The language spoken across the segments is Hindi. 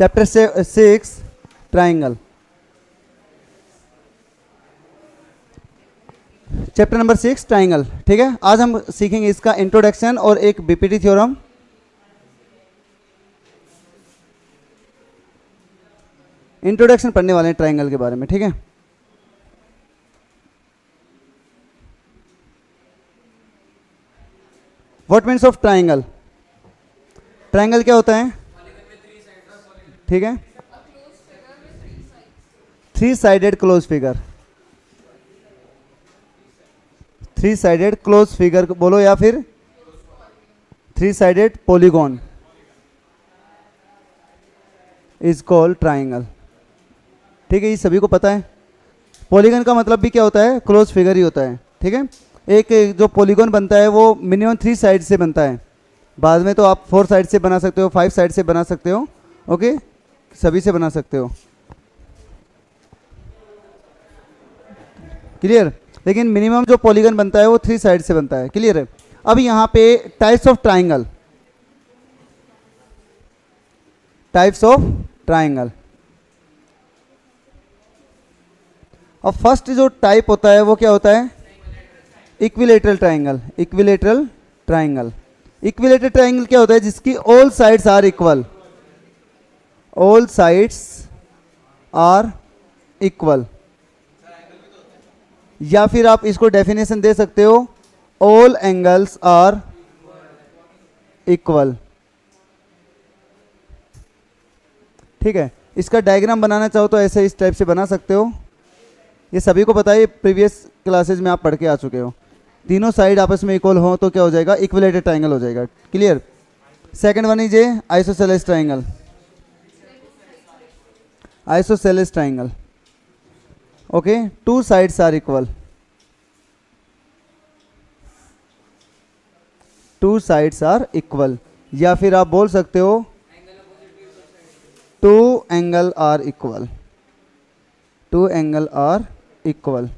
Chapter 6 triangle. Chapter number 6 triangle. ठीक है, आज हम सीखेंगे इसका इंट्रोडक्शन और एक बीपीटी थ्योरम। इंट्रोडक्शन पढ़ने वाले हैं ट्राइंगल के बारे में। ठीक है, what means of triangle. Triangle क्या होता है? ठीक है, 3 sided close figure. 3 sided close figure बोलो, या फिर 3 sided polygon is called triangle. ठीक है, ये सभी को पता है। पॉलीगॉन का मतलब भी क्या होता है? क्लोज फिगर ही होता है। ठीक है, एक जो पॉलीगॉन बनता है वो मिनिमम 3 साइड से बनता है। बाद में तो आप 4 साइड से बना सकते हो, 5 साइड से बना सकते हो, ओके, सभी से बना सकते हो। क्लियर? लेकिन मिनिमम जो पॉलीगन बनता है वो 3 साइड से बनता है। क्लियर है? अब यहाँ पे types of triangle, types of triangle. अब फर्स्ट जो टाइप होता है वो क्या होता है? Equilateral triangle. Equilateral triangle. Equilateral triangle क्या होता है? जिसकी all sides are equal. All sides are equal, या फिर आप इसको डेफिनेशन दे सकते हो, ऑल एंगल्स आर इक्वल। ठीक है, इसका डायग्राम बनाना चाहो तो ऐसे इस टाइप से बना सकते हो। ये सभी को पता है, प्रीवियस क्लासेज में आप पढ़ के आ चुके हो। तीनों साइड आपस में इक्वल हो तो क्या हो जाएगा? इक्विलेटरल ट्राइंगल हो जाएगा। Clear? Second one is a isosceles triangle. Isosceles triangle, okay, 2 sides are equal. 2 sides are equal, या फिर आप बोल सकते हो 2 angle are equal. 2 angle are equal.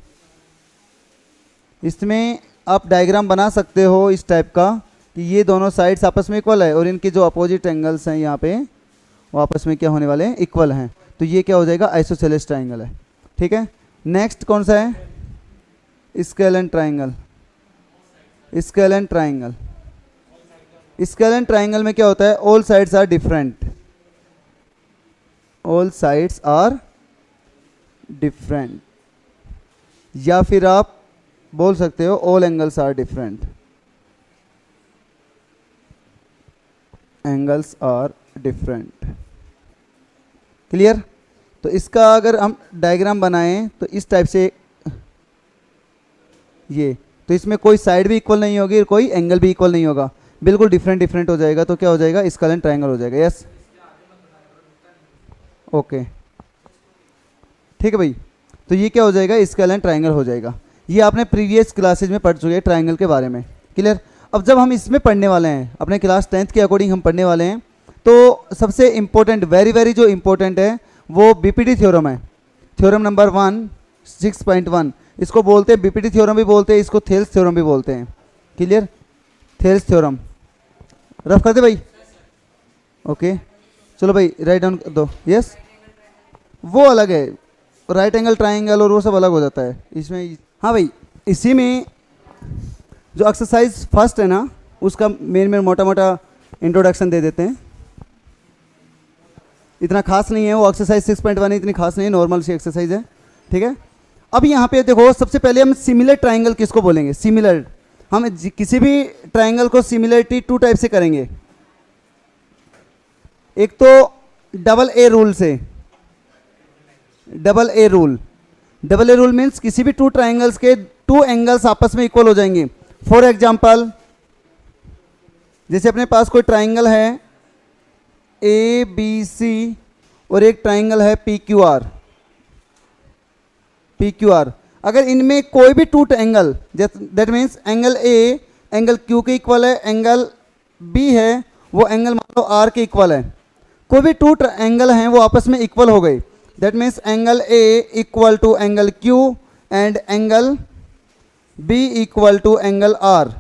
इसमें आप डायग्राम बना सकते हो इस टाइप का कि ये दोनों साइड्स आपस में इक्वल है और इनके जो अपोजिट एंगल्स हैं यहाँ पे वो आपस में क्या होने वाले हैं? इक्वल हैं। तो ये क्या हो जाएगा? आइसोसेलेस ट्राइंगल है। ठीक है, नेक्स्ट कौन सा है? Scalene triangle. Scalene triangle. Scalene triangle में क्या होता है? All sides are different. All sides are different, या फिर आप बोल सकते हो all angles are different. Angles are different. Clear? तो इसका अगर हम डायग्राम बनाएं तो इस टाइप से, ये तो इसमें कोई साइड भी इक्वल नहीं होगी और कोई एंगल भी इक्वल नहीं होगा, बिल्कुल डिफरेंट डिफरेंट हो जाएगा। तो क्या हो जाएगा? स्केलन ट्राइंगल हो जाएगा। यस, ओके, ठीक है भाई। तो ये क्या हो जाएगा? स्केलन ट्राइंगल हो जाएगा। ये आपने प्रीवियस क्लासेज में पढ़ चुके हैं ट्राइंगल के बारे में। क्लियर? अब जब हम इसमें पढ़ने वाले हैं, अपने क्लास 10th के अकॉर्डिंग हम पढ़ने वाले हैं, तो सबसे इंपॉर्टेंट, वेरी वेरी जो इंपॉर्टेंट है वो बीपीटी थ्योरम है। थ्योरम नंबर 1 6.1, इसको बोलते हैं बीपीटी थ्योरम भी बोलते हैं, इसको थेल्स थ्योरम भी बोलते हैं। क्लियर? थेल्स थ्योरम रफ कर दे भाई। ओके, चलो भाई राइट डाउन दो। यस, वो अलग है, राइट एंगल ट्राइंगल और वो सब अलग हो जाता है इसमें। हाँ भाई, इसी में जो एक्सरसाइज फर्स्ट है ना, उसका मेन मोटा मोटा इंट्रोडक्शन दे देते हैं। इतना खास नहीं है वो एक्सरसाइज 6.1, इतनी खास नहीं है, नॉर्मल सी एक्सरसाइज है। ठीक है, अब यहाँ पे देखो, सबसे पहले हम सिमिलर ट्राइंगल किसको बोलेंगे? सिमिलर। हम किसी भी ट्राइंगल को सिमिलरिटी 2 टाइप से करेंगे। एक तो डबल ए रूल से। Double a rule. Double a rule means किसी भी 2 ट्राइंगल्स के 2 एंगल्स आपस में इक्वल हो जाएंगे। फॉर एग्जाम्पल, जैसे अपने पास कोई ट्राइंगल है ए बी सी और एक ट्राइंगल है P Q are. P Q R, अगर इनमें कोई भी 2 angle, that means angle A angle Q के इक्वल है, एंगल बी है वो एंगल मान लो आर के इक्वल है, कोई भी 2 एंगल हैं वो आपस में इक्वल हो गए, that means angle A equal to angle Q and angle B equal to angle R,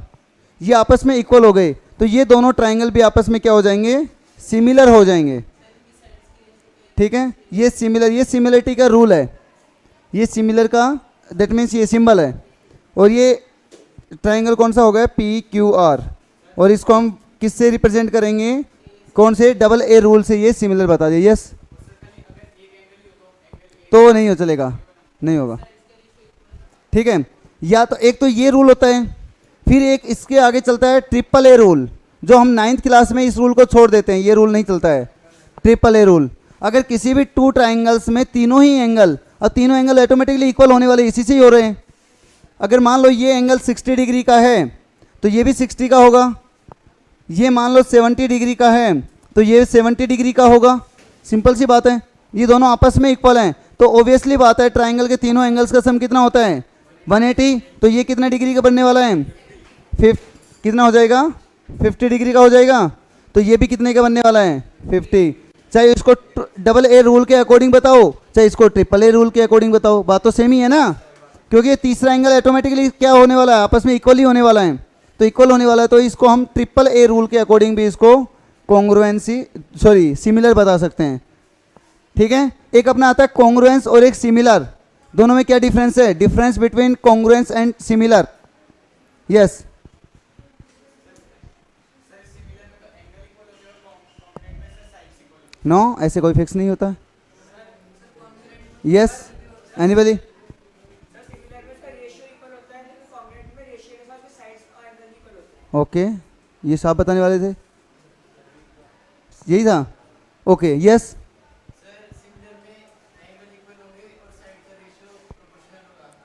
ये आपस में इक्वल हो गए, तो ये दोनों ट्राइंगल भी आपस में क्या हो जाएंगे? सिमिलर हो जाएंगे। ठीक है, ये सिमिलर, ये सिमिलरिटी का रूल है, ये सिमिलर का दैट मीन्स ये सिंबल है, और ये ट्राइंगल कौन सा हो गया, पी क्यू आर, और इसको हम किससे रिप्रेजेंट करेंगे, कौन से, डबल ए रूल से ये सिमिलर बता दिए। यस, तो नहीं हो चलेगा, नहीं होगा, ठीक है। या तो एक तो ये रूल होता है, फिर एक इसके आगे चलता है ट्रिपल ए रूल, जो हम 9th क्लास में इस रूल को छोड़ देते हैं, ये रूल नहीं चलता है, ट्रिपल ए रूल। अगर किसी भी टू ट्राइंगल्स में तीनों ही एंगल, और तीनों एंगल ऑटोमेटिकली इक्वल होने वाले इसी से ही हो रहे हैं। अगर मान लो ये एंगल 60 डिग्री का है तो ये भी 60 का होगा, ये मान लो 70 डिग्री का है तो ये 70 डिग्री का होगा। सिंपल सी बात है, ये दोनों आपस में इक्वल हैं, तो ऑब्वियसली बात है ट्राइंगल के तीनों एंगल्स का सम कितना होता है, 180। तो ये कितना डिग्री का बनने वाला है, कितना हो जाएगा, 50 डिग्री का हो जाएगा। तो ये भी कितने का बनने वाला है, 50। चाहे इसको डबल ए रूल के अकॉर्डिंग बताओ, चाहे इसको ट्रिपल ए रूल के अकॉर्डिंग बताओ, बात तो सेम ही है ना, क्योंकि ये तीसरा एंगल ऑटोमेटिकली क्या होने वाला है, आपस में इक्वल ही होने वाला है, तो इक्वल होने वाला है। तो इसको हम ट्रिपल ए रूल के अकॉर्डिंग भी इसको कॉन्ग्रुएंसी, सॉरी सिमिलर बता सकते हैं, ठीक है। एक अपना आता है कॉन्ग्रुएंस और एक सिमिलर, दोनों में क्या डिफरेंस है, difference between congruence and similar. Yes, no ऐसे कोई फिक्स नहीं होता। यस, एनीबॉडी, ओके, ये साहब बताने वाले थे, यही था, ओके। यस,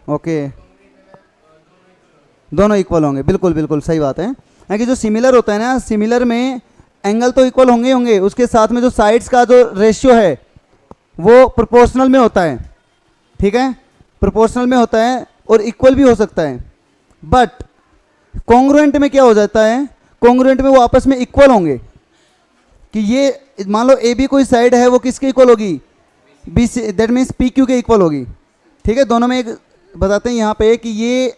ओके, दोनों इक्वल होंगे, बिल्कुल बिल्कुल सही बात है। कि जो सिमिलर होता है ना, सिमिलर में एंगल तो इक्वल होंगे ही होंगे, उसके साथ में जो साइड्स का जो रेशियो है वो प्रोपोर्शनल में होता है, ठीक है, प्रोपोर्शनल में होता है और इक्वल भी हो सकता है। बट कॉन्ग्रुएंट में क्या हो जाता है, कॉन्ग्रुएंट में वो आपस में इक्वल होंगे, कि ये मान लो ए बी कोई साइड है, वो किसके इक्वल होगी, B C, that means P Q के इक्वल होगी, ठीक है। दोनों में एक बताते हैं यहाँ पे कि ये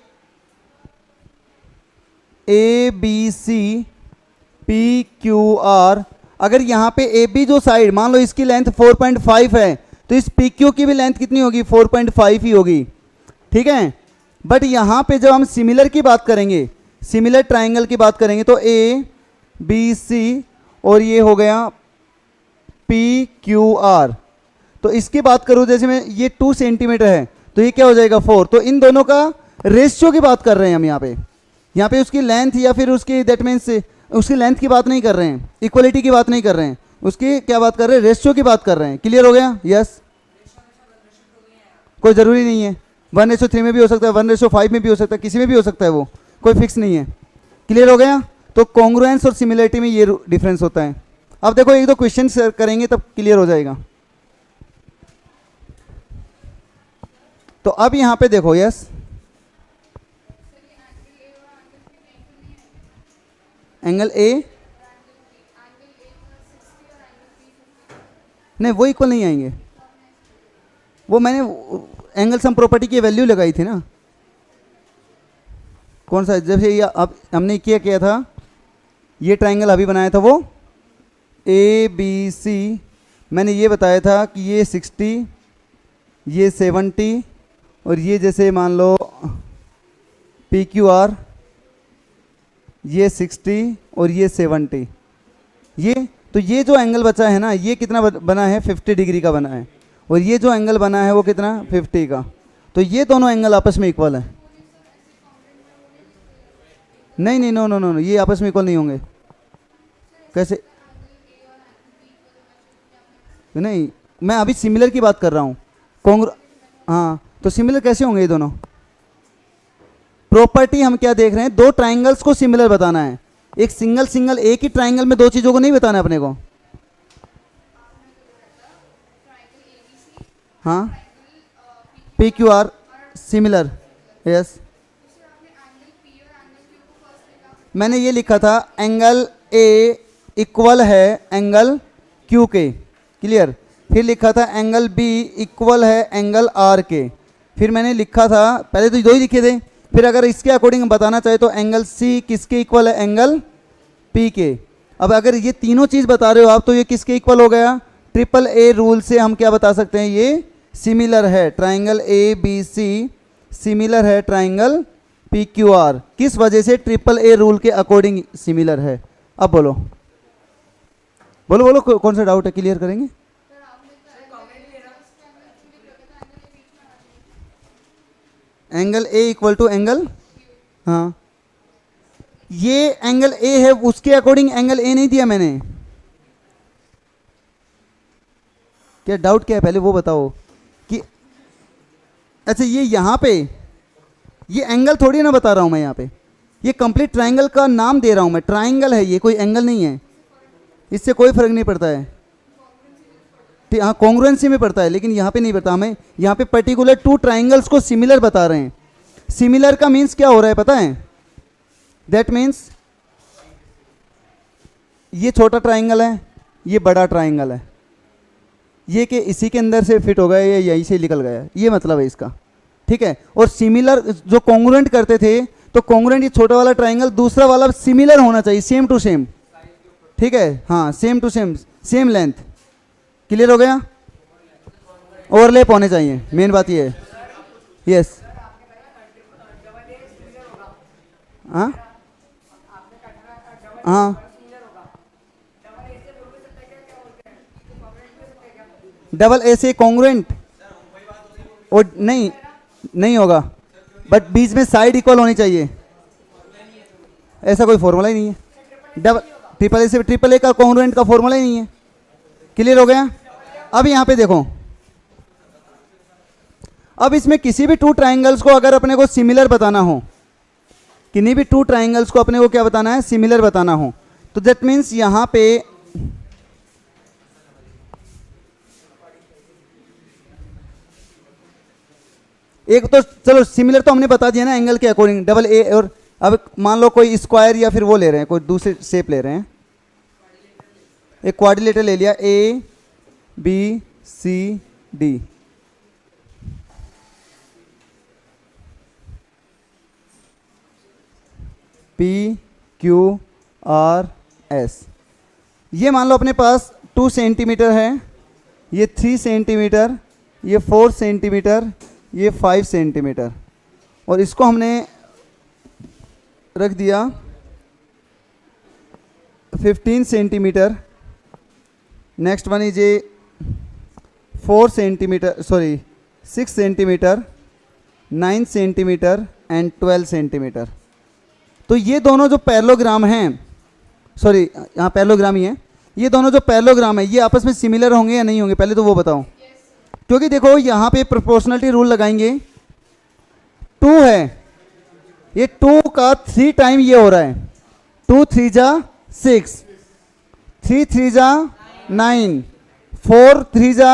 A B C P Q R, अगर यहाँ पे ए बी जो साइड मान लो इसकी लेंथ 4.5 है, तो इस पी क्यू की भी लेंथ कितनी होगी, 4.5 ही होगी, ठीक है। बट यहाँ पे जब हम सिमिलर की बात करेंगे, सिमिलर ट्राइंगल की बात करेंगे, तो ए बी सी और ये हो गया पी क्यू आर, तो इसकी बात करूँ जैसे मैं, ये 2 सेंटीमीटर है तो ये क्या हो जाएगा 4। तो इन दोनों का रेशियो की बात कर रहे हैं हम यहाँ पे उसकी लेंथ या फिर उसकी दैट मीन्स उसकी लेंथ की बात नहीं कर रहे हैं, इक्वलिटी की बात नहीं कर रहे हैं, उसकी क्या बात कर रहे हैं, रेशियो की बात कर रहे हैं। क्लियर हो गया। यस, कोई ज़रूरी नहीं है, 1:3 में भी हो सकता है, 1:5 में भी हो सकता है, किसी में भी हो सकता है, वो कोई फिक्स नहीं है। क्लियर हो गया। तो कॉन्ग्रुएंस और सिमिलरिटी में ये डिफरेंस होता है। अब देखो एक दो क्वेश्चन करेंगे तब क्लियर हो जाएगा। तो अब यहाँ पे देखो, यस, एंगल ए नहीं, वो इक्वल नहीं आएंगे, वो मैंने एंगल सम प्रॉपर्टी की वैल्यू लगाई थी ना, कौन सा, जैसे ये अब हमने किया था, ये ट्राइंगल अभी बनाया था वो ए बी सी, मैंने ये बताया था कि ये 60, ये 70 और ये जैसे मान लो पी क्यू आर, ये 60 और ये 70, ये तो ये जो एंगल बचा है ना, ये कितना बना है, 50 डिग्री का बना है, और ये जो एंगल बना है वो कितना, 50 का। तो ये दोनों एंगल आपस में इक्वल है। नहीं नहीं, नो नो नो, ये आपस में इक्वल नहीं होंगे। कैसे, नहीं, मैं अभी सिमिलर की बात कर रहा हूँ। हाँ, तो सिमिलर कैसे होंगे ये दोनों। प्रॉपर्टी हम क्या देख रहे हैं, दो ट्राइंगल्स को सिमिलर बताना है, एक सिंगल एक ही ट्राइंगल में दो चीजों को नहीं बताना है अपने को। हाँ, P Q are similar, yes. मैंने ये लिखा था एंगल ए इक्वल है एंगल क्यू के, क्लियर। फिर लिखा था एंगल बी इक्वल है एंगल आर के। फिर मैंने लिखा था, पहले तो दो ही लिखे थे, फिर अगर इसके अकॉर्डिंग बताना चाहे तो एंगल सी किसके इक्वल है, एंगल पी के। अब अगर ये तीनों चीज़ बता रहे हो आप, तो ये किसके इक्वल हो गया, ट्रिपल ए रूल से हम क्या बता सकते हैं, ये सिमिलर है, triangle A B C similar है ट्राइंगल पी क्यू आर। किस वजह से? ट्रिपल ए रूल के अकॉर्डिंग सिमिलर है। अब बोलो बोलो बोलो, कौन सा डाउट है, क्लियर करेंगे। Angle A equal to angle, हाँ ये एंगल ए है, उसके अकॉर्डिंग एंगल ए नहीं दिया मैंने। क्या डाउट क्या है पहले वो बताओ कि अच्छा ये यहाँ पे ये एंगल थोड़ी ना बता रहा हूँ मैं, यहाँ पे ये कंप्लीट ट्राइंगल का नाम दे रहा हूँ मैं, ट्राइंगल है ये, कोई एंगल नहीं है, इससे कोई फर्क नहीं पड़ता है। ठीक, हाँ कॉन्ग्रुएंसी में पड़ता है, लेकिन यहाँ पे नहीं पड़ता। हमें यहाँ पे पर्टिकुलर टू ट्राइंगल्स को सिमिलर बता रहे हैं। सिमिलर का मीन्स क्या हो रहा है पता है? दैट मीन्स ये छोटा ट्राइंगल है, ये बड़ा ट्राइंगल है, ये कि इसी के अंदर से फिट हो गया, ये यहीं से निकल गया, ये मतलब है इसका। ठीक है, और सिमिलर जो कॉन्ग्रुएंट करते थे, तो कॉन्ग्रुएंट ये छोटा वाला ट्राइंगल दूसरा वाला सिमिलर होना चाहिए, सेम टू सेम। ठीक है, हाँ same to same, same length. Clear हो गया? ओवरलैप होने चाहिए, मेन बात ये है। यस, हाँ हाँ, डबल ए से कॉन्ग्रुएंट और नहीं नहीं होगा, बट बीच में साइड इक्वल होनी चाहिए, ऐसा कोई फॉर्मूला ही नहीं है। डबल ट्रिपल ए से ट्रिपल ए का कॉन्ग्रुएंट का फॉर्मूला ही नहीं है। क्लियर हो गया? अब यहाँ पे देखो, अब इसमें किसी भी टू ट्राइंगल्स को अगर अपने को सिमिलर बताना हो, किन्हीं भी टू ट्राइंगल्स को अपने को क्या बताना है, सिमिलर बताना हो, तो दैट मीन्स यहाँ पे एक तो चलो सिमिलर तो हमने बता दिया ना एंगल के अकॉर्डिंग, डबल ए। और अब मान लो कोई स्क्वायर या फिर वो ले रहे हैं, कोई दूसरे शेप ले रहे हैं, एक क्वाड्रिलेटरल ले लिया, A B C D, P Q R S. ये मान लो अपने पास 2 सेंटीमीटर है, ये 3 सेंटीमीटर, ये 4 सेंटीमीटर, ये 5 सेंटीमीटर, और इसको हमने रख दिया 15 centimetre. Next one is A 4 centimetre, sorry 6 centimetre, 9 centimetre and 12 centimetre. तो ये दोनों जो पैरेललोग्राम हैं, सॉरी यहाँ पैरेललोग्राम ही है, ये दोनों जो पैरेललोग्राम है ये आपस में सिमिलर होंगे या नहीं होंगे, पहले तो वो बताओ। क्योंकि देखो यहाँ पे प्रोपोर्शनलिटी रूल लगाएंगे, 2 है, ये 2 का 3 टाइम ये हो रहा है, 2 3 जा 6, 3 3 जा 9, 4 3 जा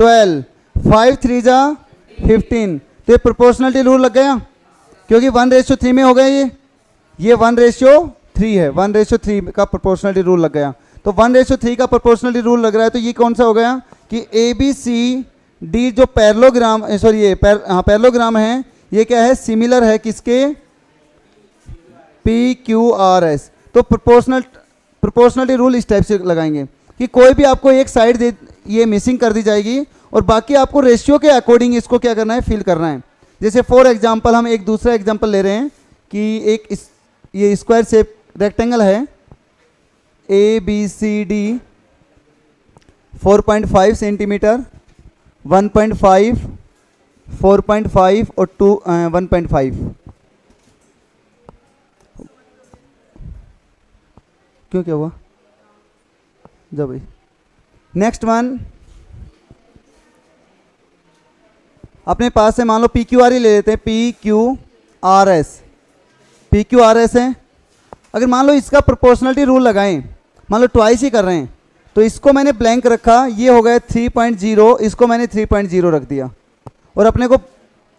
12, 5 3 जा 15। तो ये प्रोपोर्शनलिटी रूल लग गया, क्योंकि 1:3 में हो गया, ये 1:3 है, 1:3 का प्रोपोर्शनलिटी रूल लग गया। तो 1:3 का प्रोपोर्शनलिटी रूल लग रहा है, तो ये कौन सा हो गया कि ए बी सी डी जो पैरेललोग्राम, सॉरी ये पैरेललोग्राम है, ये क्या है, सिमिलर है किसके, पी क्यू आर एस। तो प्रोपोर्शनलिटी रूल इस टाइप से लगाएंगे कि कोई भी आपको एक साइड दे, ये मिसिंग कर दी जाएगी, और बाकी आपको रेशियो के अकॉर्डिंग इसको क्या करना है, फिल करना है। जैसे फॉर एग्जांपल हम एक दूसरा एग्जांपल ले रहे हैं कि एक ये स्क्वायर शेप रेक्टेंगल है, A B C D, 4.5 centimetre, 1.5, 4.5 और 1.5। क्यों, क्या हुआ? जब भाई नेक्स्ट वन अपने पास है, मान लो पी क्यू आर ही ले लेते हैं, P Q R S, P Q R S है। अगर मान लो इसका प्रोपोर्शनलिटी रूल लगाएं, मान लो ट्वाइस ही कर रहे हैं, तो इसको मैंने ब्लैंक रखा, ये हो गया 3.0, इसको मैंने 3.0 रख दिया, और अपने को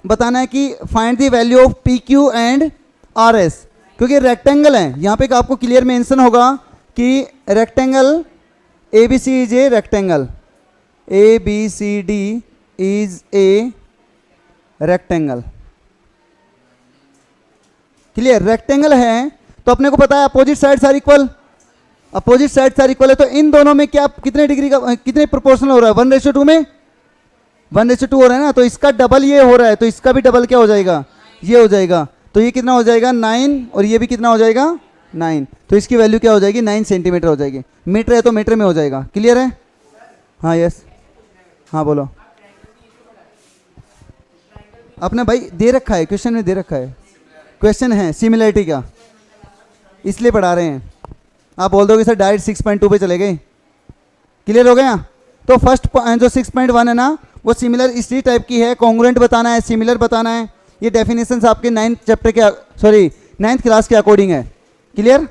बताना है कि find the value of P Q and R S, क्योंकि रेक्टेंगल है। यहाँ पे आपको क्लियर मेंशन होगा कि rectangle A B C is a rectangle, A B C D is a rectangle. Clear, rectangle है तो अपने को पता है opposite sides are equal, opposite sides are equal है, तो इन दोनों में क्या कितने डिग्री का कितने प्रोपोर्शनल हो रहा है? 1:2 में 1:2 हो रहा है ना, तो इसका डबल ये हो रहा है, तो इसका भी डबल क्या हो जाएगा? ये हो जाएगा। तो ये कितना हो जाएगा? 9, और ये भी कितना हो जाएगा? 9। तो इसकी वैल्यू क्या हो जाएगी? 9 सेंटीमीटर हो जाएगी। मीटर है तो मीटर में हो जाएगा। क्लियर है? हाँ यस, हाँ बोलो। अपने भाई दे रखा है, क्वेश्चन में दे रखा है, क्वेश्चन है सिमिलरिटी का, इसलिए पढ़ा रहे हैं। आप बोल दोगे सर डायरेक्ट 6.2 पे चले गए। क्लियर हो गया? तो फर्स्ट जो 6.1 है ना, वो सिमिलर इसी टाइप की है, कॉन्ग्रुएंट बताना है, सिमिलर बताना है। ये डेफिनेशंस आपके 9th चैप्टर के 9th क्लास के अकॉर्डिंग है। क्लियर?